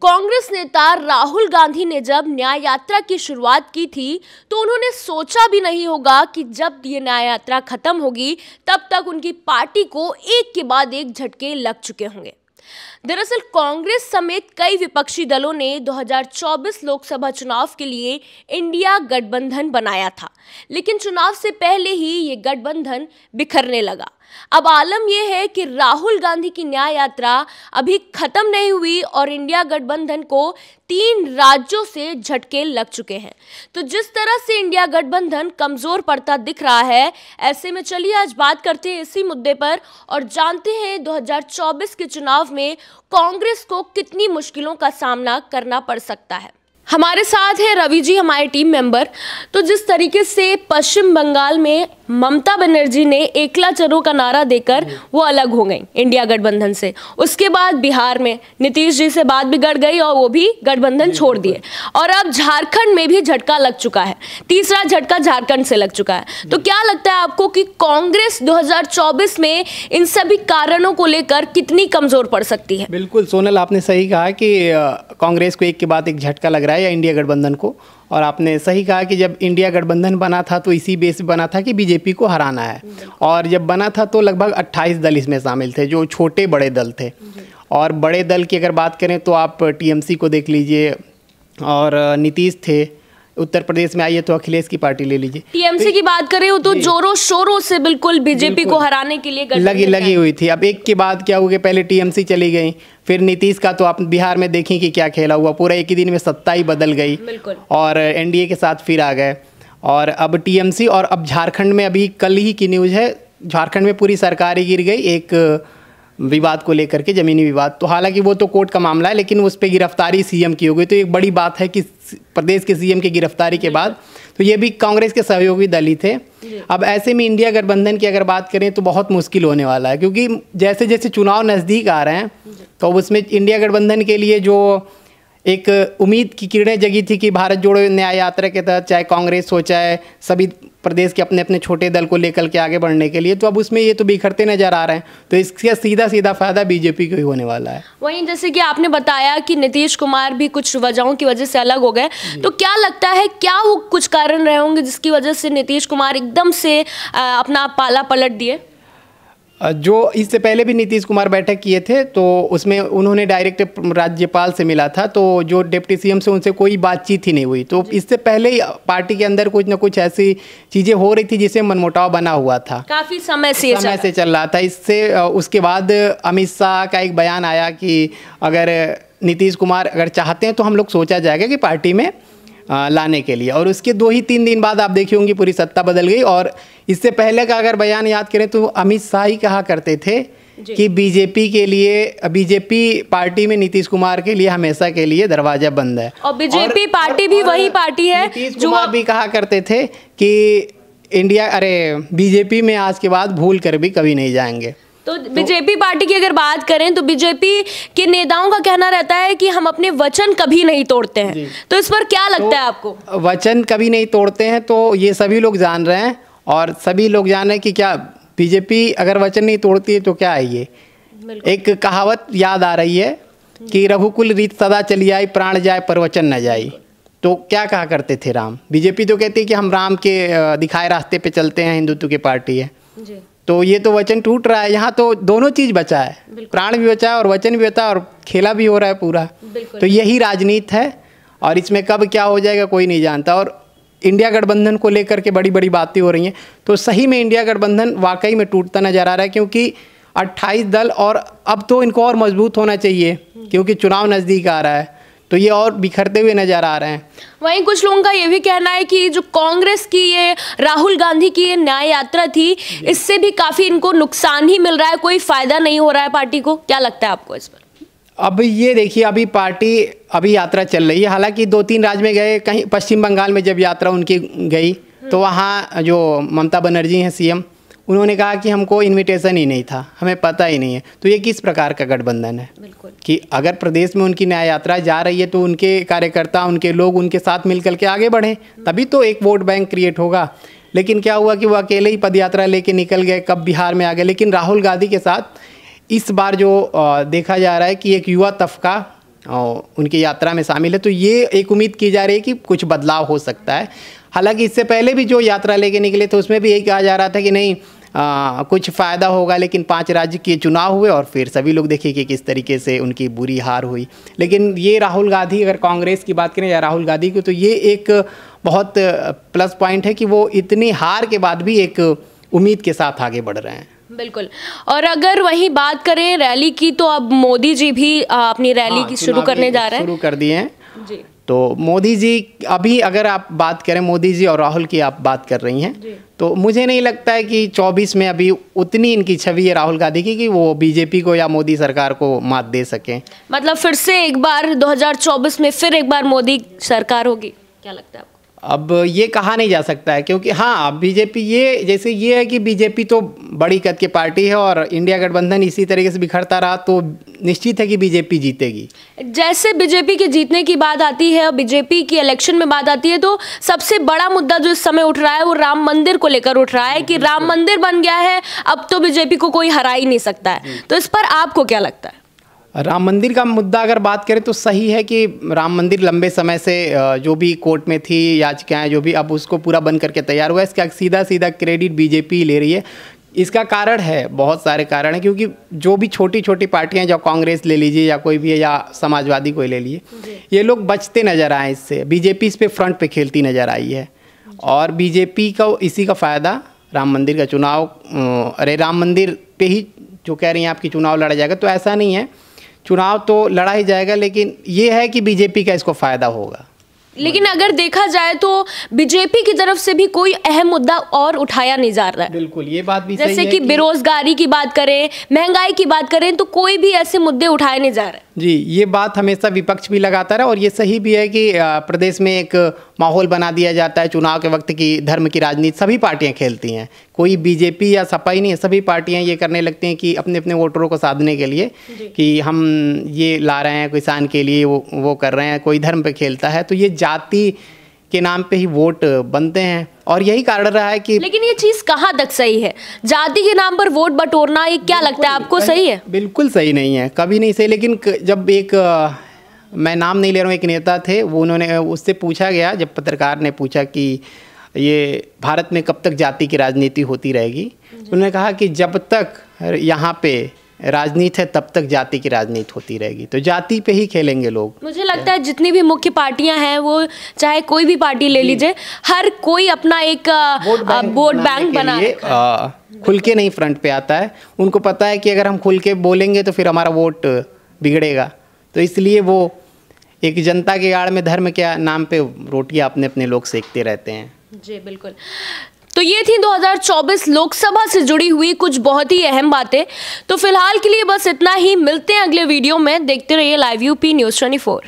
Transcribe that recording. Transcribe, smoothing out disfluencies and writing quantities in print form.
कांग्रेस नेता राहुल गांधी ने जब न्याय यात्रा की शुरुआत की थी तो उन्होंने सोचा भी नहीं होगा कि जब ये न्याय यात्रा खत्म होगी तब तक उनकी पार्टी को एक के बाद एक झटके लग चुके होंगे। दरअसल कांग्रेस समेत कई विपक्षी दलों ने 2024 लोकसभा चुनाव के लिए इंडिया गठबंधन बनाया था, लेकिन चुनाव से पहले ही ये गठबंधन बिखरने लगा। अब आलम यह है कि राहुल गांधी की न्याय यात्रा अभी खत्म नहीं हुई और इंडिया गठबंधन को 3 राज्यों से झटके लग चुके हैं। तो जिस तरह से इंडिया गठबंधन कमजोर पड़ता दिख रहा है, ऐसे में चलिए आज बात करते हैं इसी मुद्दे पर और जानते हैं 2024 के चुनाव में कांग्रेस को कितनी मुश्किलों का सामना करना पड़ सकता है। हमारे साथ है रवि जी, हमारे टीम मेंबर। तो जिस तरीके से पश्चिम बंगाल में ममता बनर्जी ने एकला चलो का नारा देकर वो अलग हो गई इंडिया गठबंधन से, उसके बाद बिहार में नीतीश जी से बात बिगड़ गई और वो भी गठबंधन छोड़ दिए, और अब झारखंड में भी झटका लग चुका है, तीसरा झटका झारखंड से लग चुका है। तो क्या लगता है आपको कि कांग्रेस 2024 में इन सभी कारणों को लेकर कितनी कमजोर पड़ सकती है? बिल्कुल सोनल, आपने सही कहा कि कांग्रेस को एक के बाद एक झटका लग रहा है या इंडिया गठबंधन को। और आपने सही कहा कि जब इंडिया गठबंधन बना था तो इसी बेस पे बना था कि बीजेपी को हराना है, और जब बना था तो लगभग 28 दल इसमें शामिल थे जो छोटे बड़े दल थे। और बड़े दल की अगर बात करें तो आप टीएमसी को देख लीजिए, और नीतीश थे, उत्तर प्रदेश में आइए तो अखिलेश की पार्टी ले लीजिए। टीएमसी की बात करें तो जोरों शोरों से बिल्कुल बीजेपी को हराने के लिए लगी हुई थी। अब एक के बाद क्या हो गया, पहले टीएमसी चली गई, फिर नीतीश का तो आप बिहार में देखें कि क्या खेला हुआ, पूरा एक ही दिन में सत्ता ही बदल गई और एनडीए के साथ फिर आ गए। और अब टीएमसी, और अब झारखंड में अभी कल ही की न्यूज़ है, झारखंड में पूरी सरकार ही गिर गई एक विवाद को लेकर के, ज़मीनी विवाद। तो हालांकि वो तो कोर्ट का मामला है, लेकिन उस पर गिरफ्तारी सीएम की हो गई। तो एक बड़ी बात है कि प्रदेश के सीएम की गिरफ्तारी के बाद तो ये भी कांग्रेस के सहयोगी दल ही थे। अब ऐसे में इंडिया गठबंधन की अगर बात करें तो बहुत मुश्किल होने वाला है, क्योंकि जैसे जैसे चुनाव नज़दीक आ रहे हैं तो उसमें इंडिया गठबंधन के लिए जो एक उम्मीद की किरणें जगी थी कि भारत जोड़ो न्याय यात्रा के तहत चाहे कांग्रेस हो चाहे सभी प्रदेश के अपने अपने छोटे दल को लेकर के आगे बढ़ने के लिए, तो अब उसमें ये तो बिखरते नजर आ रहे हैं। तो इसका सीधा सीधा फायदा बीजेपी को ही होने वाला है। वहीं जैसे कि आपने बताया कि नीतीश कुमार भी कुछ वजहों की वजह से अलग हो गए, तो क्या लगता है क्या वो कुछ कारण रहे होंगे जिसकी वजह से नीतीश कुमार एकदम से अपना पाला पलट दिए? जो इससे पहले भी नीतीश कुमार बैठक किए थे तो उसमें उन्होंने डायरेक्ट राज्यपाल से मिला था, तो जो डिप्टी सीएम से उनसे कोई बातचीत ही नहीं हुई। तो इससे पहले ही पार्टी के अंदर कुछ ना कुछ ऐसी चीज़ें हो रही थी जिससे मनमुटाव बना हुआ था, काफ़ी समय से चल रहा था। इससे उसके बाद अमित शाह का एक बयान आया कि अगर नीतीश कुमार अगर चाहते हैं तो हम लोग सोचा जाएगा कि पार्टी में लाने के लिए, और उसके 2 ही 3 दिन बाद आप देखी होंगी पूरी सत्ता बदल गई। और इससे पहले का अगर बयान याद करें तो अमित शाह ही कहा करते थे कि बीजेपी के लिए, बीजेपी पार्टी में नीतीश कुमार के लिए हमेशा के लिए दरवाजा बंद है। और बीजेपी पार्टी भी वही पार्टी है जो भी कहा करते थे कि बीजेपी में आज के बाद भूल कर भी कभी नहीं जाएंगे। तो बीजेपी पार्टी की अगर बात करें तो बीजेपी के नेताओं का कहना रहता है कि हम अपने वचन कभी नहीं तोड़ते हैं। तो इस पर क्या लगता है आपको? वचन कभी नहीं तोड़ते हैं तो ये सभी लोग जान रहे हैं, और सभी लोग जान रहे हैं कि क्या बीजेपी अगर वचन नहीं तोड़ती है तो क्या है ये। एक कहावत याद आ रही है कि रघुकुल रीत सदा चली आई, प्राण जाए पर वचन न जाए। तो क्या कहा करते थे राम? बीजेपी तो कहती है कि हम राम के दिखाए रास्ते पे चलते हैं, हिंदुत्व की पार्टी है। तो ये तो वचन टूट रहा है, यहाँ तो दोनों चीज़ बचा है, प्राण भी बचा है और वचन भी बचा है और खेला भी हो रहा है पूरा। तो यही राजनीति है, और इसमें कब क्या हो जाएगा कोई नहीं जानता। और इंडिया गठबंधन को लेकर के बड़ी बड़ी बातें हो रही हैं, तो सही में इंडिया गठबंधन वाकई में टूटता नजर आ रहा है, क्योंकि 28 दल, और अब तो इनको और मजबूत होना चाहिए क्योंकि चुनाव नज़दीक आ रहा है, तो ये और बिखरते हुए नजर आ रहे हैं। वहीं कुछ लोगों का ये भी कहना है कि जो कांग्रेस की ये राहुल गांधी की ये न्याय यात्रा थी, इससे भी काफी इनको नुकसान ही मिल रहा है, कोई फायदा नहीं हो रहा है पार्टी को। क्या लगता है आपको इस पर? अब ये देखिए, अभी यात्रा चल रही है, हालांकि 2-3 राज्य में गए, कहीं पश्चिम बंगाल में जब यात्रा उनकी गई तो वहाँ जो ममता बनर्जी हैं सीएम, उन्होंने कहा कि हमको इनविटेशन ही नहीं था, हमें पता ही नहीं है। तो ये किस प्रकार का गठबंधन है कि अगर प्रदेश में उनकी न्याय यात्रा जा रही है तो उनके कार्यकर्ता, उनके लोग उनके साथ मिलकर के आगे बढ़ें, तभी तो एक वोट बैंक क्रिएट होगा। लेकिन क्या हुआ कि वो अकेले ही पदयात्रा लेके निकल गए, कब बिहार में आ गए। लेकिन राहुल गांधी के साथ इस बार जो देखा जा रहा है कि एक युवा तबका उनकी यात्रा में शामिल है, तो ये एक उम्मीद की जा रही है कि कुछ बदलाव हो सकता है। हालांकि इससे पहले भी जो यात्रा लेके निकले थे उसमें भी यही कहा जा रहा था कि नहीं कुछ फ़ायदा होगा, लेकिन 5 राज्य के चुनाव हुए और फिर सभी लोग देखिए कि किस तरीके से उनकी बुरी हार हुई। लेकिन ये राहुल गांधी, अगर कांग्रेस की बात करें या राहुल गांधी की, तो ये एक बहुत प्लस पॉइंट है कि वो इतनी हार के बाद भी एक उम्मीद के साथ आगे बढ़ रहे हैं। बिल्कुल। और अगर वही बात करें रैली की, तो अब मोदी जी भी अपनी रैली की शुरू करने जा रहे हैं, शुरू कर दिए हैं जी। तो मोदी जी अभी, अगर आप बात करें मोदी जी और राहुल की आप बात कर रही हैं, तो मुझे नहीं लगता है कि 24 में अभी उतनी इनकी छवि है राहुल गांधी की कि वो बीजेपी को या मोदी सरकार को मात दे सकें। मतलब फिर से एक बार 2024 में फिर एक बार मोदी सरकार होगी, क्या लगता है आपको? अब ये कहा नहीं जा सकता है, क्योंकि हाँ बीजेपी ये है कि बीजेपी तो बड़ी कद की पार्टी है और इंडिया गठबंधन इसी तरीके से बिखरता रहा तो निश्चित है कि बीजेपी जीतेगी। जैसे बीजेपी के जीतने की बात आती है और बीजेपी की इलेक्शन में बात आती है, तो सबसे बड़ा मुद्दा जो इस समय उठ रहा है वो राम मंदिर को लेकर उठ रहा है कि राम मंदिर बन गया है, अब तो बीजेपी को कोई हरा ही नहीं सकता है। तो इस पर आपको क्या लगता है? राम मंदिर का मुद्दा अगर बात करें तो सही है कि राम मंदिर लंबे समय से जो भी कोर्ट में थी याचिकाएं जो भी, अब उसको पूरा बन करके तैयार हुआ है। इसका सीधा क्रेडिट बीजेपी ले रही है। इसका कारण है, बहुत सारे कारण हैं, क्योंकि जो भी छोटी छोटी पार्टियां, जो कांग्रेस ले लीजिए या कोई भी है या समाजवादी कोई ले लीजिए, ये लोग बचते नज़र आए इससे। बीजेपी इस पर फ्रंट पे खेलती नज़र आई है और बीजेपी को इसी का फ़ायदा राम मंदिर का चुनाव, अरे राम मंदिर पे ही जो कह रही हैं आपकी चुनाव लड़ा जाएगा, तो ऐसा नहीं है, चुनाव तो लड़ा ही जाएगा, लेकिन ये है कि बीजेपी का इसको फ़ायदा होगा। लेकिन अगर देखा जाए तो बीजेपी की तरफ से भी कोई अहम मुद्दा और उठाया नहीं जा रहा है। बिल्कुल, ये बात भी सही है जैसे कि बेरोजगारी की बात करें, महंगाई की बात करें, तो कोई भी ऐसे मुद्दे उठाए नहीं जा रहे। जी, ये बात हमेशा विपक्ष भी लगाता रहा और ये सही भी है कि प्रदेश में एक माहौल बना दिया जाता है चुनाव के वक्त की धर्म की राजनीति सभी पार्टियां खेलती हैं, कोई बीजेपी या सपा ही नहीं है, सभी पार्टियां ये करने लगती हैं कि अपने अपने वोटरों को साधने के लिए कि हम ये ला रहे हैं किसान के लिए, वो कर रहे हैं, कोई धर्म पे खेलता है, तो ये जाति के नाम पे ही वोट बनते हैं और यही कारण रहा है कि। लेकिन ये चीज़ कहाँ तक सही है? जाति के नाम पर वोट बटोरना, ये क्या लगता है आपको, सही है? बिल्कुल सही नहीं है, कभी नहीं सही। लेकिन जब एक मैं नाम नहीं ले रहा हूँ, एक नेता थे, वो उन्होंने उससे पूछा गया, जब पत्रकार ने पूछा कि ये भारत में कब तक जाति की राजनीति होती रहेगी, उन्होंने कहा कि जब तक यहाँ पे राजनीति है तब तक जाति की राजनीति होती रहेगी, तो जाति पे ही खेलेंगे लोग। मुझे लगता है जितनी भी मुख्य पार्टियां हैं, वो चाहे कोई भी पार्टी ले लीजिए, हर कोई अपना एक वोट बैंक बना खुल के नहीं फ्रंट पे आता है। उनको पता है कि अगर हम खुल के बोलेंगे तो फिर हमारा वोट बिगड़ेगा, तो इसलिए वो एक जनता के आड़ में धर्म के नाम पे रोटियां अपने अपने लोग सेकते रहते हैं। जी बिल्कुल। तो ये थी 2024 लोकसभा से जुड़ी हुई कुछ बहुत ही अहम बातें। तो फिलहाल के लिए बस इतना ही, मिलते हैं अगले वीडियो में। देखते रहिए लाइव यूपी न्यूज़ 24।